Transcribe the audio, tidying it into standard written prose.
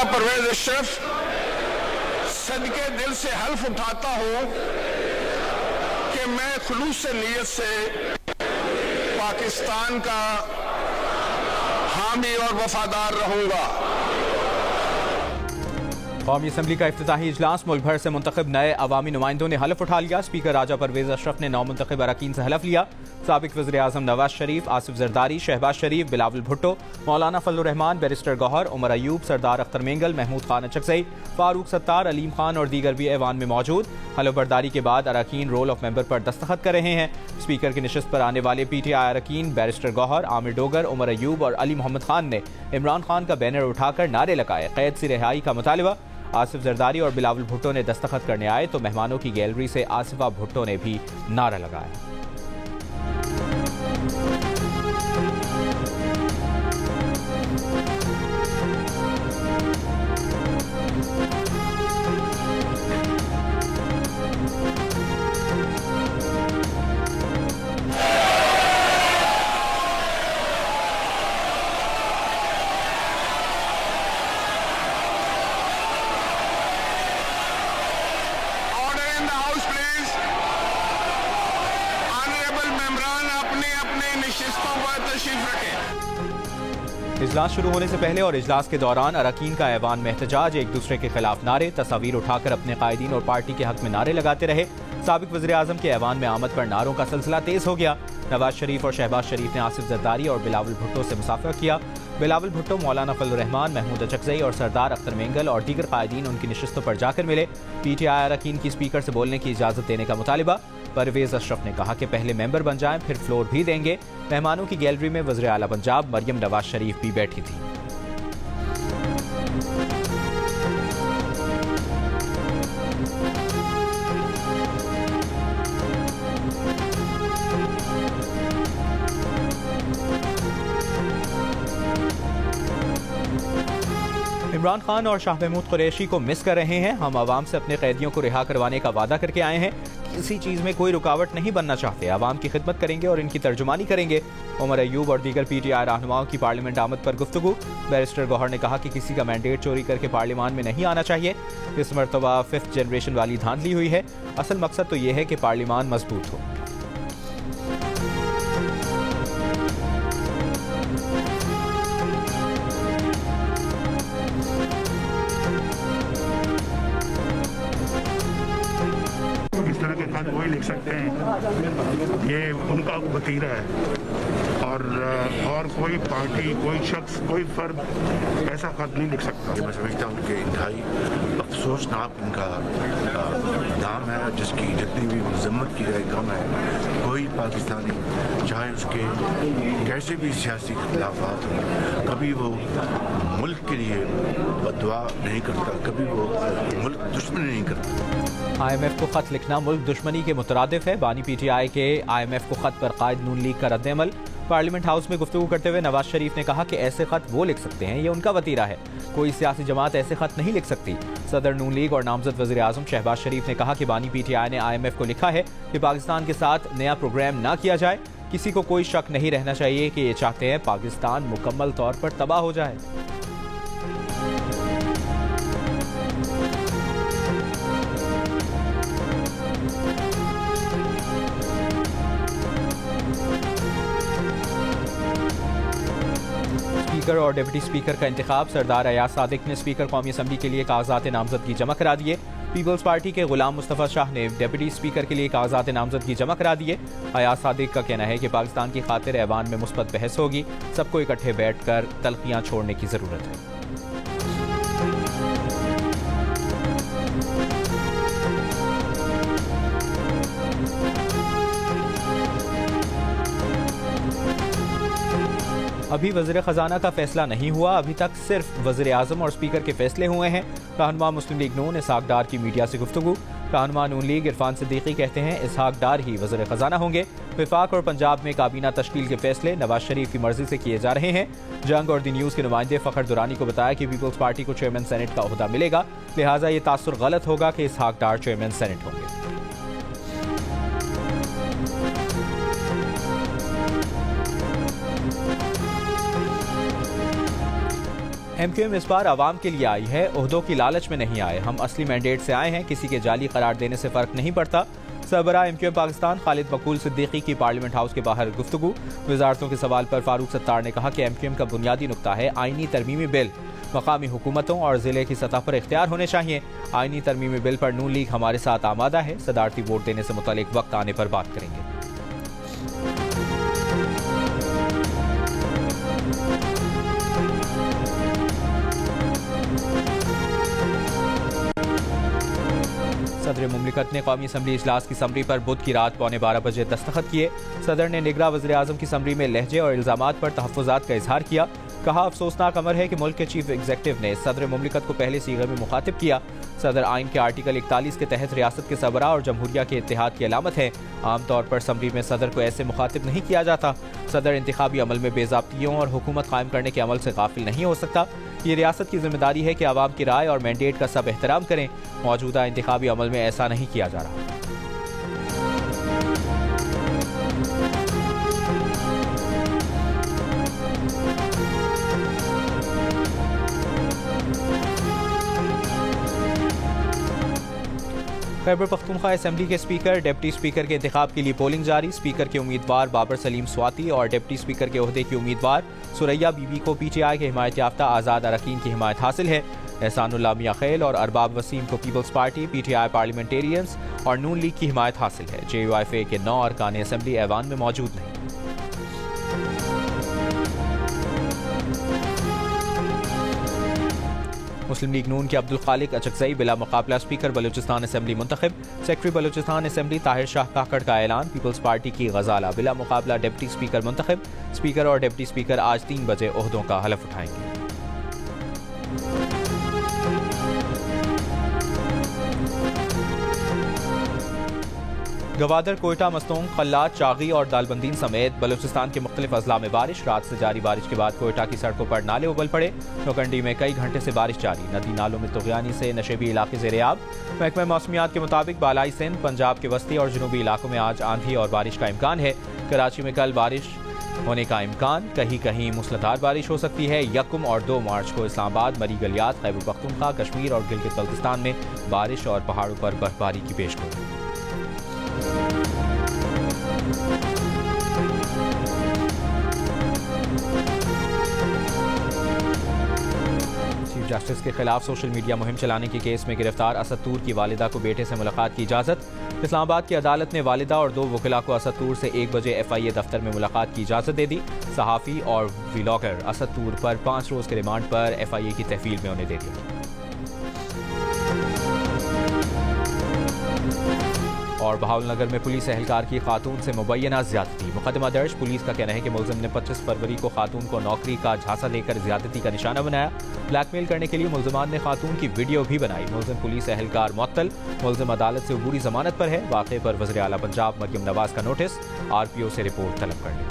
राजा परवेज अशरफ सदके दिल से हल्फ उठाता हूं कि मैं खुलूस नीयत से पाकिस्तान का हामी और वफादार रहूंगा। कौमी असम्बली का इफ्तिताही इजलास, मुल्क भर से मुंतखब नए अवामी नुमाइंदों ने हलफ उठा लिया। स्पीकर राजा परवेज अशरफ ने नौ मुंतखब अरकान से हलफ लिया। साबिक वज़ीर आज़म नवाज शरीफ, आसिफ जरदारी, शहबाज शरीफ, बिलावल भुट्टो, मौलाना फजलुर रहमान, बैरिस्टर गौहर, उमर अयूब, सरदार अख्तर मेंगल, महमूद खान अचकज़ई, फारूक सत्तार, अलीम खान और दीगर भी ऐवान में मौजूद। हलफ बर्दारी के बाद अरकान रोल ऑफ मेंबर पर दस्तखत कर रहे हैं। स्पीकर की नशिस्त पर आने वाले PTI अरकान बैरिस्टर गौहर, आमिर डोगर, उमर अयूब और अली मोहम्मद खान ने इमरान खान का बैनर उठाकर नारे लगाए, कैद से रिहाई का मुतालबा। आसिफ जरदारी और बिलावल भुट्टो ने दस्तखत करने आए तो मेहमानों की गैलरी से आसिफा भुट्टो ने भी नारा लगाया। इजलास शुरू होने से पहले और इजलास के दौरान अरकान का ऐवान में एहतजाज, एक दूसरे के खिलाफ नारे, तस्वीर उठाकर अपने कायदीन और पार्टी के हक में नारे लगाते रहे। साबिक वज़ीर आज़म के ऐवान में आमद पर नारों का सिलसिला तेज हो गया। नवाज शरीफ और शहबाज शरीफ ने आसिफ जरदारी और बिलावल भुट्टो से मुसाफिर किया। बिलावल भुट्टो, मौलाना फजलुर रहमान, महमूद अचकज़ई और सरदार अख्तर मेंगल और दीगर कायदीन उनकी नशिस्तों पर जाकर मिले। PTI अरकान की स्पीकर से बोलने की इजाज़त देने का मुतालिबा। परवेज अशरफ ने कहा कि पहले मेंबर बन जाएं, फिर फ्लोर भी देंगे। मेहमानों की गैलरी में वज़ीर आला पंजाब मरियम नवाज शरीफ भी बैठी थी। इमरान खान और शाह महमूद कुरैशी को मिस कर रहे हैं। हम आवाम से अपने कैदियों को रिहा करवाने का वादा करके आए हैं। किसी चीज़ में कोई रुकावट नहीं बनना चाहते। आवाम की खिदमत करेंगे और इनकी तर्जुमानी करेंगे। उमर अयूब और दीगर PTI रहनुमाओं की पार्लियामेंट आमद पर गुफ्तगू। बैरिस्टर गौहर ने कहा कि किसी का मैंडेट चोरी करके पार्लियामान में नहीं आना चाहिए। इस मरतबा 5th जनरेशन वाली धांधली हुई है। असल मकसद तो ये है कि पार्लियामान मजबूत हो। वही लिख सकते हैं, ये उनका वतीरा है और कोई पार्टी, कोई शख्स, कोई फर्द ऐसा खत नहीं लिख सकता। मैं समझता हूँ कि इंतहाई अफसोसनाक इनका नाम है, जिसकी जितनी भी मजम्मत की जाए कम है। कोई पाकिस्तानी चाहे उसके कैसे भी सियासी इख्तिलाफात हों, कभी वो मुल्क के लिए बददुआ नहीं करता, कभी वो मुल्क दुश्मनी नहीं करता। IMF को खत लिखना मुल्क दुश्मनी के मुतरादिफ है। बानी PTI के IMF को खत पर कायद नून लीग का रद्द-ए-अमल। पार्लियामेंट हाउस में गुफ्तगू करते हुए नवाज शरीफ ने कहा कि ऐसे खत वो लिख सकते हैं, ये उनका वतीरा है। कोई सियासी जमात ऐसे खत नहीं लिख सकती। सदर नून लीग और नामजद वज़ीर आज़म शहबाज शरीफ ने कहा कि बानी PTI ने IMF को लिखा है कि पाकिस्तान के साथ नया प्रोग्राम ना किया जाए। किसी को कोई शक नहीं रहना चाहिए कि ये चाहते हैं पाकिस्तान मुकम्मल तौर पर तबाह हो जाए। स्पीकर और डिप्टी स्पीकर का इंतखाब। सरदार अयाज सादिक ने स्पीकर कौमी असम्बली के लिए कागजात नामजदगी जमा करा दिए। पीपल्स पार्टी के गुलाम मुस्तफ़ा शाह ने डिप्टी स्पीकर के लिए कागजात नामजदगी जमा करा दिए। अयाज सादिक का कहना है कि पाकिस्तान की खातिर ऐवान में मुस्बत बहस होगी। सबको इकट्ठे बैठकर तल्खियां छोड़ने की जरूरत है। अभी वज़ीर ख़जाना का फैसला नहीं हुआ। अभी तक सिर्फ वज़ीर आज़म और स्पीकर के फैसले हुए हैं। रहनुमा मुस्लिम लीग नून इसहाक डार की मीडिया से गुफ्तगू। रहनुमा नून लीग इरफान सिद्दीकी कहते हैं इसहाक डार ही वज़ीर ख़जाना होंगे। विफाक और पंजाब में काबीना तश्कील के फैसले नवाज शरीफ की मर्जी से किए जा रहे हैं। जंग और दी न्यूज़ के नुमाइंदे फ़खर दुरानी को बताया कि पीपल्स पार्टी को चेयरमैन सेनेट का ओहदा मिलेगा, लिहाजा ये तासुर गलत होगा कि इसहाक डार चेयरमैन सेनेट होंगे। MQM इस बार आवाम के लिए आई है, ओहदों की लालच में नहीं आए। हम असली मैंडेट से आए हैं, किसी के जाली करार देने से फर्क नहीं पड़ता। सरबराह MQM पाकिस्तान खालिद मकबूल सिद्दीकी की पार्लियामेंट हाउस के बाहर गुफ्तगू। वजारतों के सवाल पर फारूक सत्तार ने कहा कि MQM का बुनियादी नुकता है आईनी तरमीमी बिल मकामी हुकूमतों और जिले की सतह पर इख्तियार होने चाहिए। आईनी तरमीमी बिल पर नून लीग हमारे साथ आमादा है। सदारती वोट देने से मुतालिक वक्त आने पर बात करेंगे। सदर मुमलिकत ने कौमी असम्बली इजलास की समरी पर बुध की रात 11:15 बजे दस्तखत किए। सदर ने निगरां वज़ीर आज़म की समरी में लहजे और इल्ज़ामात पर तहफ़्फ़ुज़ात का इजहार किया। कहा, अफसोसनाक अमर है कि मुल्क के चीफ एग्जीक्यूटिव ने सदर मुमलिकत को पहले सीगे में मुखातिब किया। सदर आइन के आर्टिकल 41 के तहत रियासत के सरबराह और जमहूरिया के इत्तेहाद की अलामत है। आमतौर पर समरी में सदर को ऐसे मुखातिब नहीं किया जाता। सदर इंतखाबी अमल में बेज़ाब्तियों और हुकूमत कायम करने के अमल से गाफिल नहीं हो सकता। ये रियासत की जिम्मेदारी है कि आवाम की राय और मैंडेट का सब एहतराम करें। मौजूदा इंतखाबी अमल में ऐसा नहीं किया जा रहा। खैबर पख्तूनख्वा असेंबली के स्पीकर डिप्टी स्पीकर के इंतखाब के लिए पोलिंग जारी। स्पीकर के उम्मीदवार बाबर सलीम स्वाति और डिप्टी स्पीकर के ओहदे की उम्मीदवार सुरैया बीबी को PTI के हिमायत याफ्ता आज़ाद अरकान की हिमायत हासिल है। एहसानुल्लाह मियां खैल और अरबाब वसीम को पीपल्स पार्टी, PTI पार्लियामेंटेरियंस और नून लीग की हिमायत हासिल है। JUIFA के 9 अरकान असेंबली ऐवान में मौजूद नहीं। मुस्लिम लीग नून के अब्दुल खालिक अचकजई बिला मुकाबला स्पीकर बलूचिस्तान असेंबली मुंतखब। सेक्रेटरी बलूचिस्तान असेंबली ताहिर शाह काकड़ का ऐलान। पीपल्स पार्टी की गजाला बिला मुकाबला डिप्टी स्पीकर मुंतखब। स्पीकर और डिप्टी स्पीकर आज 3 बजे ओहदों का हलफ उठाएंगे। गवादर, कोयटा, मस्तोंग, खल्लात, चागी और दालबंदीन समेत बलूचिस्तान के मुख्तलिफ अजला में बारिश। रात से जारी बारिश के बाद कोयटा की सड़कों पर नाले उबल पड़े। नौकंडी में कई घंटे से बारिश जारी। नदी नालों में तुग़यानी से नशेबी इलाके ज़ेर-ए-आब। महकमा मौसमियात के मुताबिक बालाई सिंध, पंजाब के वस्ती और जनूबी इलाकों में आज आंधी और बारिश का इम्कान है। कराची में कल बारिश होने का इम्कान, कहीं कहीं मूसलाधार बारिश हो सकती है। 1 और 2 मार्च को इस्लामाबाद, मरी गलियात, खैबर पख्तूनख्वा, कश्मीर और गिलगित बल्तिस्तान में बारिश और पहाड़ों पर बर्फबारी की पेशगोई। चीफ जस्टिस के खिलाफ सोशल मीडिया मुहिम चलाने के केस में गिरफ्तार असद तूर की वालिदा को बेटे से मुलाकात की इजाजत। इस्लामाबाद की अदालत ने वालिदा और 2 वकिला को असद तूर से 1 बजे FIA दफ्तर में मुलाकात की इजाजत दे दी। सहाफ़ी और व्लॉगर असद तूर पर 5 रोज के रिमांड पर FIA की तहवील में उन्हें दे दिया। और बहावलनगर में पुलिस एहलकार की खातून से मुबैना ज्यादती। मुकदमा दर्ज। पुलिस का कहना है कि मुलजिम ने 25 फरवरी को खातून को नौकरी का झांसा देकर ज्यादती का निशाना बनाया। ब्लैकमेल करने के लिए मुलजमान ने खातून की वीडियो भी बनाई। मुलजिम पुलिस एहलकार मुअत्तल। मुलजिम अदालत से अबूरी जमानत पर है। वाक़े पर वज़ीर आला पंजाब मरियम नवाज का नोटिस। RPO से रिपोर्ट तलब कर ली।